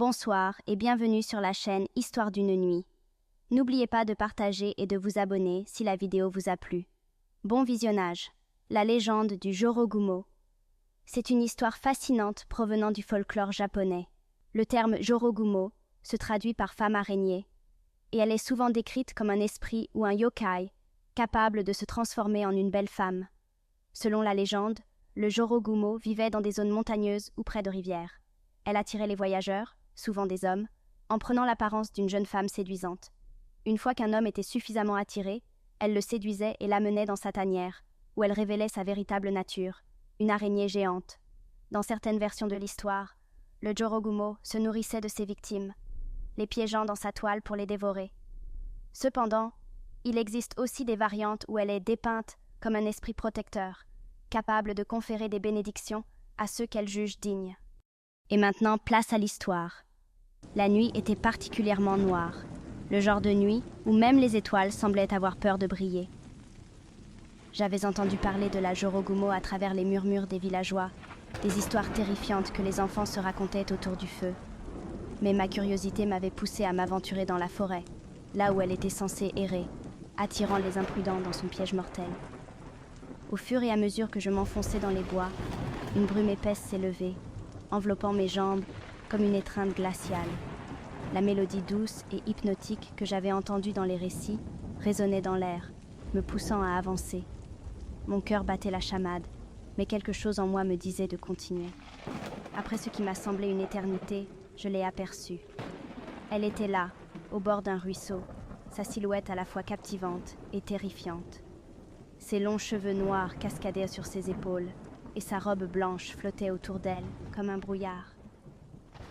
Bonsoir et bienvenue sur la chaîne Histoire d'une nuit. N'oubliez pas de partager et de vous abonner si la vidéo vous a plu. Bon visionnage. La légende du Jorogumo. C'est une histoire fascinante provenant du folklore japonais. Le terme Jorogumo se traduit par femme araignée, et elle est souvent décrite comme un esprit ou un yokai, capable de se transformer en une belle femme. Selon la légende, le Jorogumo vivait dans des zones montagneuses ou près de rivières. Elle attirait les voyageurs, souvent des hommes, en prenant l'apparence d'une jeune femme séduisante. Une fois qu'un homme était suffisamment attiré, elle le séduisait et l'amenait dans sa tanière, où elle révélait sa véritable nature, une araignée géante. Dans certaines versions de l'histoire, le Jorogumo se nourrissait de ses victimes, les piégeant dans sa toile pour les dévorer. Cependant, il existe aussi des variantes où elle est dépeinte comme un esprit protecteur, capable de conférer des bénédictions à ceux qu'elle juge dignes. Et maintenant, place à l'histoire. La nuit était particulièrement noire, le genre de nuit où même les étoiles semblaient avoir peur de briller. J'avais entendu parler de la Jorogumo à travers les murmures des villageois, des histoires terrifiantes que les enfants se racontaient autour du feu. Mais ma curiosité m'avait poussé à m'aventurer dans la forêt, là où elle était censée errer, attirant les imprudents dans son piège mortel. Au fur et à mesure que je m'enfonçais dans les bois, une brume épaisse s'élevait, enveloppant mes jambes comme une étreinte glaciale. La mélodie douce et hypnotique que j'avais entendue dans les récits résonnait dans l'air, me poussant à avancer. Mon cœur battait la chamade, mais quelque chose en moi me disait de continuer. Après ce qui m'a semblé une éternité, je l'ai aperçue. Elle était là, au bord d'un ruisseau, sa silhouette à la fois captivante et terrifiante. Ses longs cheveux noirs cascadaient sur ses épaules, et sa robe blanche flottait autour d'elle comme un brouillard.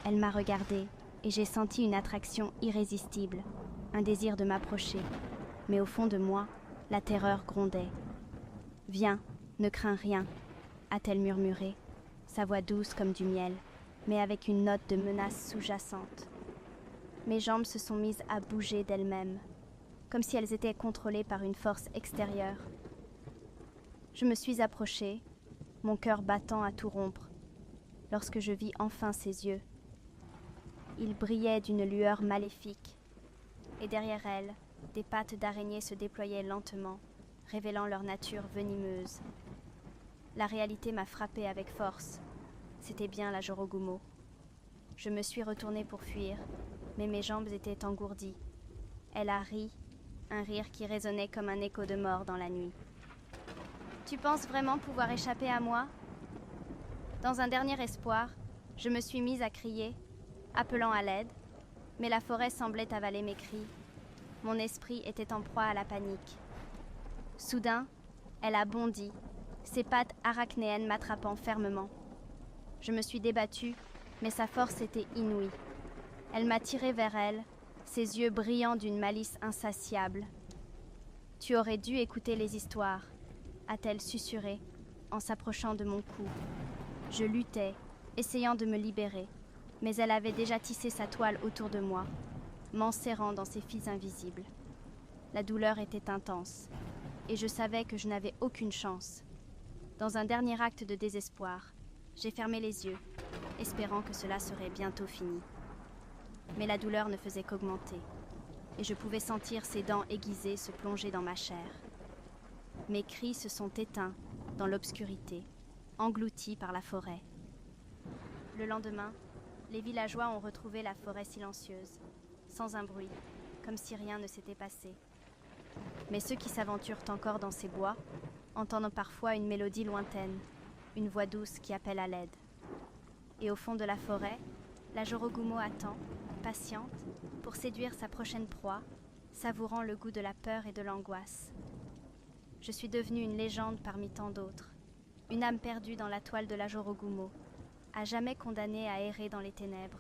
Elle m'a regardée, et j'ai senti une attraction irrésistible, un désir de m'approcher, mais au fond de moi, la terreur grondait. « Viens, ne crains rien », a-t-elle murmuré, sa voix douce comme du miel, mais avec une note de menace sous-jacente. Mes jambes se sont mises à bouger d'elles-mêmes, comme si elles étaient contrôlées par une force extérieure. Je me suis approchée, mon cœur battant à tout rompre, lorsque je vis enfin ses yeux. Ils brillaient d'une lueur maléfique, et derrière elle, des pattes d'araignée se déployaient lentement, révélant leur nature venimeuse. La réalité m'a frappée avec force. C'était bien la Jorogumo. Je me suis retournée pour fuir, mais mes jambes étaient engourdies. Elle a ri, un rire qui résonnait comme un écho de mort dans la nuit. « Tu penses vraiment pouvoir échapper à moi ?» Dans un dernier espoir, je me suis mise à crier, appelant à l'aide, mais la forêt semblait avaler mes cris. Mon esprit était en proie à la panique. Soudain, elle a bondi, ses pattes arachnéennes m'attrapant fermement. Je me suis débattue, mais sa force était inouïe. Elle m'a tiré vers elle, ses yeux brillants d'une malice insatiable. « Tu aurais dû écouter les histoires », a-t-elle susurré, en s'approchant de mon cou. Je luttais, essayant de me libérer, mais elle avait déjà tissé sa toile autour de moi, m'enserrant dans ses fils invisibles. La douleur était intense, et je savais que je n'avais aucune chance. Dans un dernier acte de désespoir, j'ai fermé les yeux, espérant que cela serait bientôt fini. Mais la douleur ne faisait qu'augmenter, et je pouvais sentir ses dents aiguisées se plonger dans ma chair. Mes cris se sont éteints dans l'obscurité, engloutis par la forêt. Le lendemain, les villageois ont retrouvé la forêt silencieuse, sans un bruit, comme si rien ne s'était passé. Mais ceux qui s'aventurent encore dans ces bois entendent parfois une mélodie lointaine, une voix douce qui appelle à l'aide. Et au fond de la forêt, la Jorogumo attend, patiente, pour séduire sa prochaine proie, savourant le goût de la peur et de l'angoisse. Je suis devenue une légende parmi tant d'autres, une âme perdue dans la toile de la Jorogumo, à jamais condamnée à errer dans les ténèbres